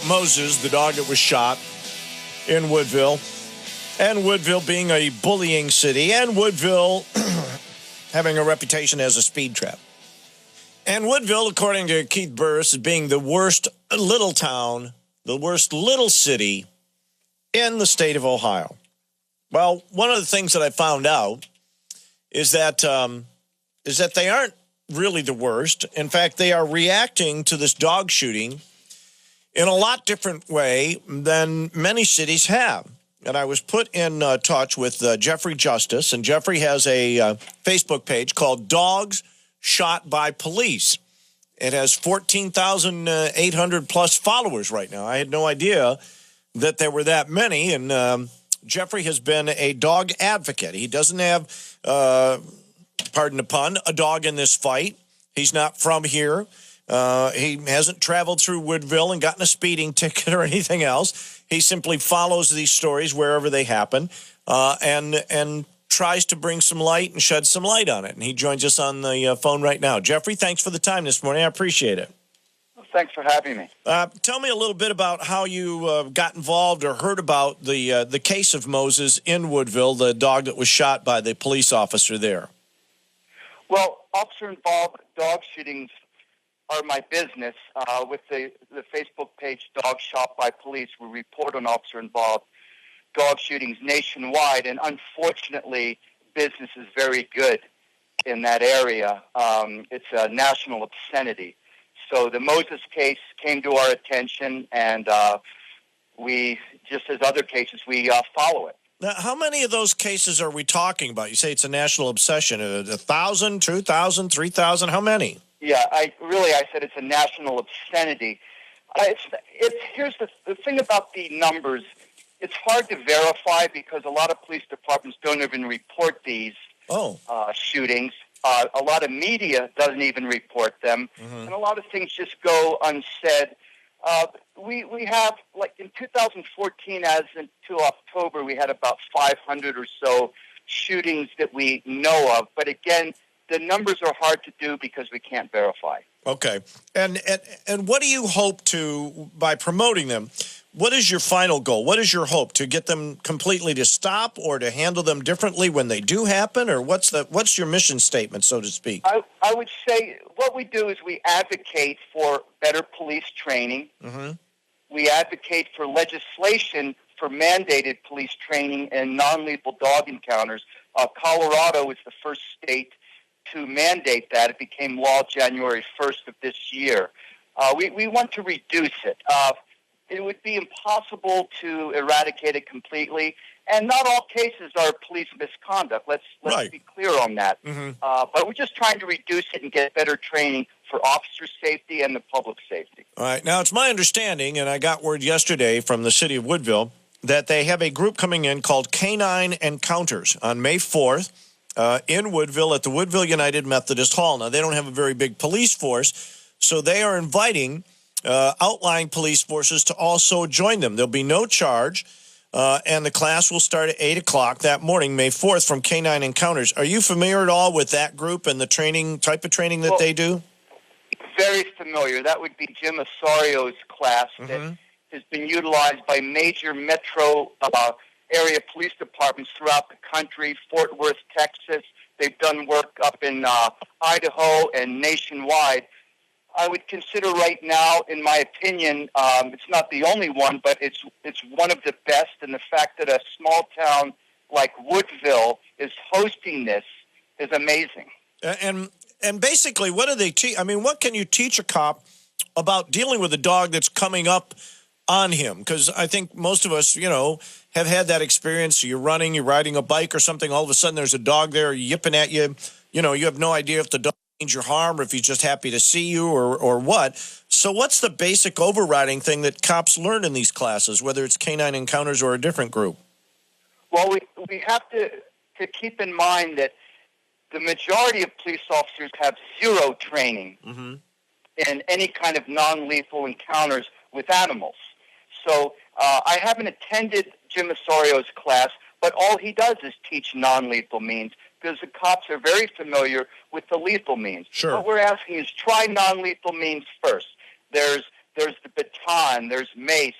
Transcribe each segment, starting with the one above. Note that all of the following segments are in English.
Moses, the dog that was shot in Woodville, and Woodville being a bullying city, and Woodville having a reputation as a speed trap. And Woodville, according to Keith Burris, is being the worst little town, the worst little city in the state of Ohio. Well, one of the things that I found out is that they aren't really the worst. In fact, they are reacting to this dog shooting in a lot different way than many cities have. And I was put in touch with Jeffrey Justice, and Jeffrey has a Facebook page called Dogs Shot by Police. It has 14,800 plus followers right now. I had no idea that there were that many, and Jeffrey has been a dog advocate. He doesn't have, pardon the pun, a dog in this fight. He's not from here. He hasn't traveled through Woodville and gotten a speeding ticket or anything else. He simply follows these stories wherever they happen, and tries to bring some light and shed some light on it. And he joins us on the phone right now. Jeffrey, thanks for the time this morning. I appreciate it. Well, thanks for having me. Tell me a little bit about how you got involved or heard about the case of Moses in Woodville, the dog that was shot by the police officer there. Well, officer-involved dog shootings are my business. With the Facebook page Dog Shot by Police, we report on officer-involved dog shootings nationwide, and unfortunately, business is very good in that area. It's a national obscenity. So the Moses case came to our attention, and we, just as other cases, we follow it. Now, how many of those cases are we talking about? You say it's a national obsession. 1,000, 2,000, 3,000? How many? Yeah, I said it's a national obscenity. Here's the thing about the numbers. It's hard to verify because a lot of police departments don't even report these shootings. A lot of media doesn't even report them, and a lot of things just go unsaid. We have, like in 2014, as until October, we had about 500 or so shootings that we know of. But again, the numbers are hard to do because we can't verify. Okay. And what do you hope to, by promoting them, what is your final goal? What is your hope? To get them completely to stop or to handle them differently when they do happen? Or what's your mission statement, so to speak? I would say what we do is we advocate for better police training. Mm-hmm. We advocate for legislation for mandated police training and non-lethal dog encounters. Colorado is the first state to mandate that. It became law January 1st of this year. We want to reduce it. It would be impossible to eradicate it completely, and not all cases are police misconduct. Let's right. be clear on that. Mm-hmm. But we're just trying to reduce it and get better training for officer safety and the public safety. All right. Now, it's my understanding, and I got word yesterday from the city of Woodville, that they have a group coming in called Canine Encounters on May 4th in Woodville at the Woodville United Methodist Hall. Now, they don't have a very big police force, so they are inviting outlying police forces to also join them. There'll be no charge, and the class will start at 8 o'clock that morning, May 4th, from Canine Encounters. Are you familiar at all with that group and the type of training that they do? Very familiar. That would be Jim Osario's class that has been utilized by major metro area police departments throughout the country, Fort Worth, Texas. They've done work up in Idaho and nationwide. I would consider right now, in my opinion, it's not the only one, but it's one of the best. And the fact that a small town like Woodville is hosting this is amazing. And basically, what do they teach? I mean, what can you teach a cop about dealing with a dog that's coming up on him? Because I think most of us, have had that experience. You're running, you're riding a bike or something. All of a sudden, there's a dog there yipping at you. You have no idea if the dog means your harm or if he's just happy to see you or what. So what's the basic overriding thing that cops learn in these classes, whether it's Canine Encounters or a different group? Well, we have to keep in mind that the majority of police officers have zero training in any kind of non-lethal encounters with animals. So I haven't attended Jim Osario's class, but all he does is teach non-lethal means, because the cops are very familiar with the lethal means. Sure. What we're asking is try non-lethal means first. There's there's the baton, there's mace,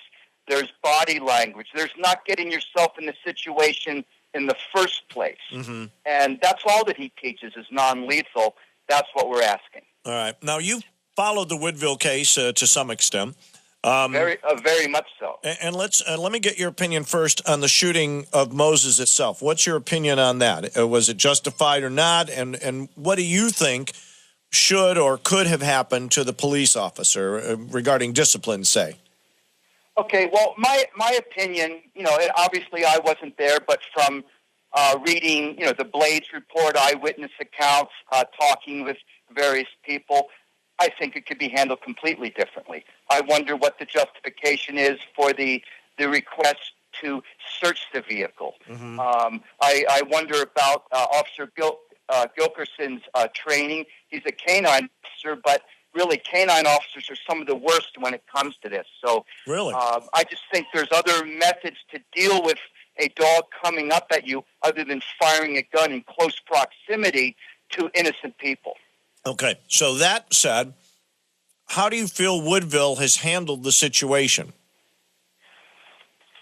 there's body language. There's not getting yourself in the situation in the first place. Mm-hmm. And that's all that he teaches is non-lethal. That's what we're asking. All right. Now, you've followed the Woodville case to some extent. Very much so. And let me get your opinion first on the shooting of Moses itself. What's your opinion on that? Was it justified or not? And what do you think should or could have happened to the police officer regarding discipline, say? Okay, well, my opinion, obviously I wasn't there, but from reading, the Blades report, eyewitness accounts, talking with various people, I think it could be handled completely differently. I wonder what the justification is for the request to search the vehicle. Mm-hmm. I wonder about Officer Gilkerson's training. He's a canine officer, but really canine officers are some of the worst when it comes to this. So really, I just think there's other methods to deal with a dog coming up at you other than firing a gun in close proximity to innocent people. Okay, so that said, how do you feel Woodville has handled the situation?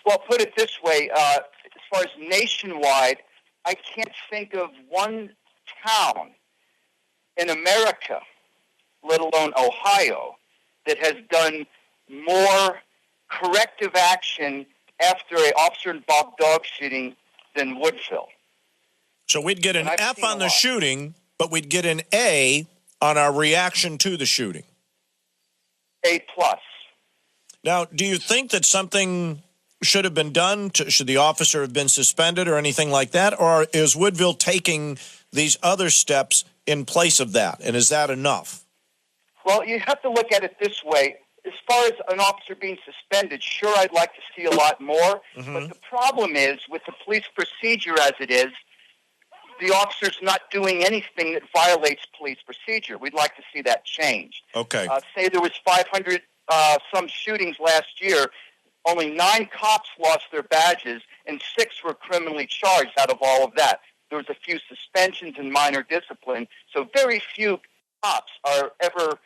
Well, put it this way, as far as nationwide, I can't think of one town in America, let alone Ohio, that has done more corrective action after an officer-involved dog shooting than Woodville. So we'd get an F on the shooting, but we'd get an A on our reaction to the shooting. A+. Now, do you think that something should have been done? Should the officer have been suspended or anything like that? Or is Woodville taking these other steps in place of that? And is that enough? Well, you have to look at it this way. As far as an officer being suspended, sure, I'd like to see a lot more. Mm-hmm. But the problem is, with the police procedure as it is, the officer's not doing anything that violates police procedure. We'd like to see that change. Okay. Say there was 500 some shootings last year. Only 9 cops lost their badges, and 6 were criminally charged out of all of that. There was a few suspensions and minor discipline, so very few cops are ever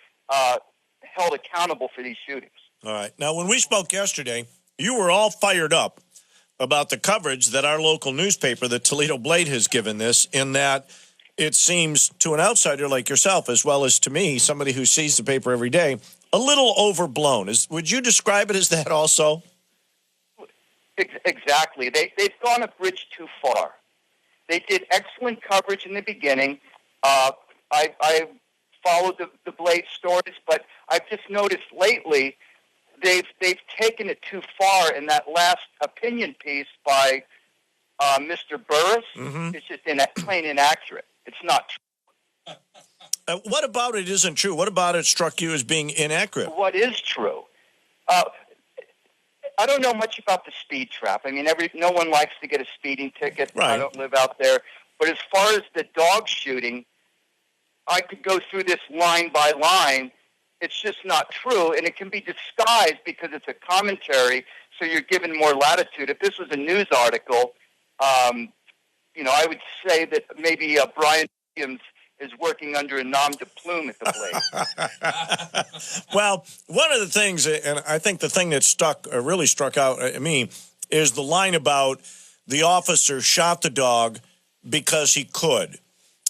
held accountable for these shootings. All right. Now, when we spoke yesterday, you were all fired up about the coverage that our local newspaper, the Toledo Blade, has given this, in that it seems to an outsider like yourself, as well as to me, somebody who sees the paper every day, a little overblown. Would you describe it as that also? Exactly. They've gone a bridge too far. They did excellent coverage in the beginning. I followed the Blade stories, but I've just noticed lately they've taken it too far in that last opinion piece by Mr. Burris. Mm-hmm. It's just plain inaccurate. It's not true. What about it isn't true? What about it struck you as being inaccurate? What is true? I don't know much about the speed trap. I mean, no one likes to get a speeding ticket. Right. I don't live out there. But as far as the dog shooting, I could go through this line by line. It's just not true, and it can be disguised because it's a commentary, so you're given more latitude. If this was a news article, I would say that maybe Brian Williams is working under a nom de plume at the Blade. Well, one of the things, and I think the thing that really struck out at me, is the line about the officer shot the dog because he could,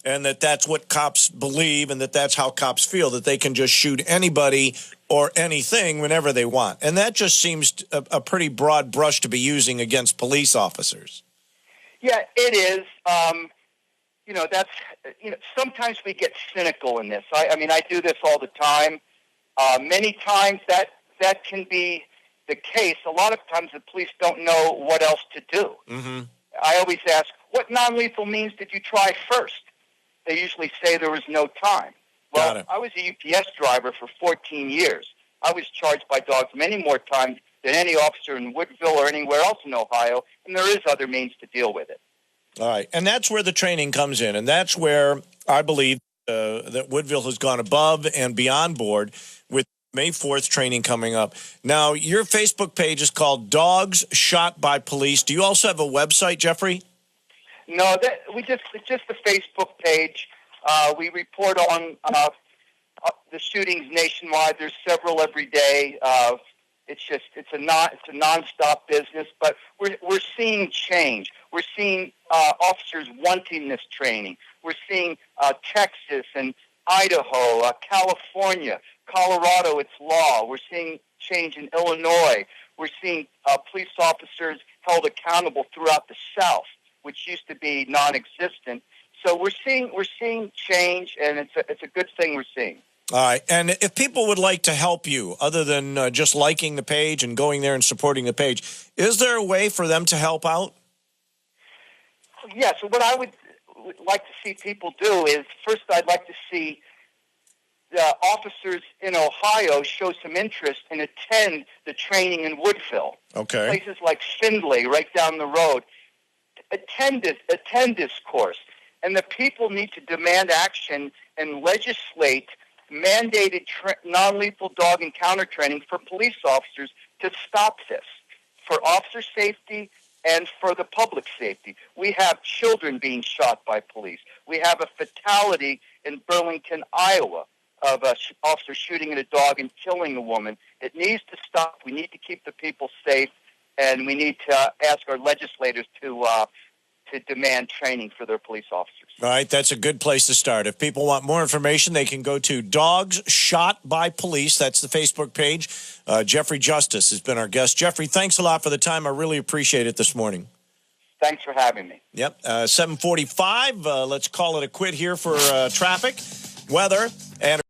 and that's what cops believe, and that's how cops feel, that they can just shoot anybody or anything whenever they want. And that just seems a pretty broad brush to be using against police officers. Yeah, it is. Sometimes we get cynical in this. I do this all the time. Many times that can be the case. A lot of times the police don't know what else to do. Mm-hmm. I always ask, what non-lethal means did you try first? They usually say there was no time. Well, I was a UPS driver for 14 years. I was charged by dogs many more times than any officer in Woodville or anywhere else in Ohio, and there is other means to deal with it. All right, and that's where the training comes in, and that's where I believe that Woodville has gone above and beyond board with May 4th training coming up. Now, your Facebook page is called Dogs Shot by Police. Do you also have a website, Jeffrey? No, it's just the Facebook page. We report on the shootings nationwide. There's several every day. It's a nonstop business, but we're seeing change. We're seeing officers wanting this training. We're seeing Texas and Idaho, California, Colorado. It's law. We're seeing change in Illinois. We're seeing police officers held accountable throughout the South, which used to be non-existent. So we're seeing change, and it's a good thing we're seeing. All right. And if people would like to help you, other than just liking the page and going there and supporting the page, is there a way for them to help out? Yeah, so what I would like to see people do is, first I'd like to see the officers in Ohio show some interest and attend the training in Woodville. Okay. Places like Findlay, right down the road. Attend this course. And the people need to demand action and legislate mandated non-lethal dog encounter training for police officers to stop this, for officer safety and for the public safety. We have children being shot by police. We have a fatality in Burlington, Iowa, of an officer shooting at a dog and killing a woman. It needs to stop. We need to keep the people safe, and we need to ask our legislators to demand training for their police officers. All right, that's a good place to start. If people want more information, they can go to Dogs Shot by Police. That's the Facebook page. Jeffrey Justice has been our guest. Jeffrey, thanks a lot for the time. I really appreciate it this morning. Thanks for having me. Yep, 7:45. Let's call it a quit here for traffic, weather, and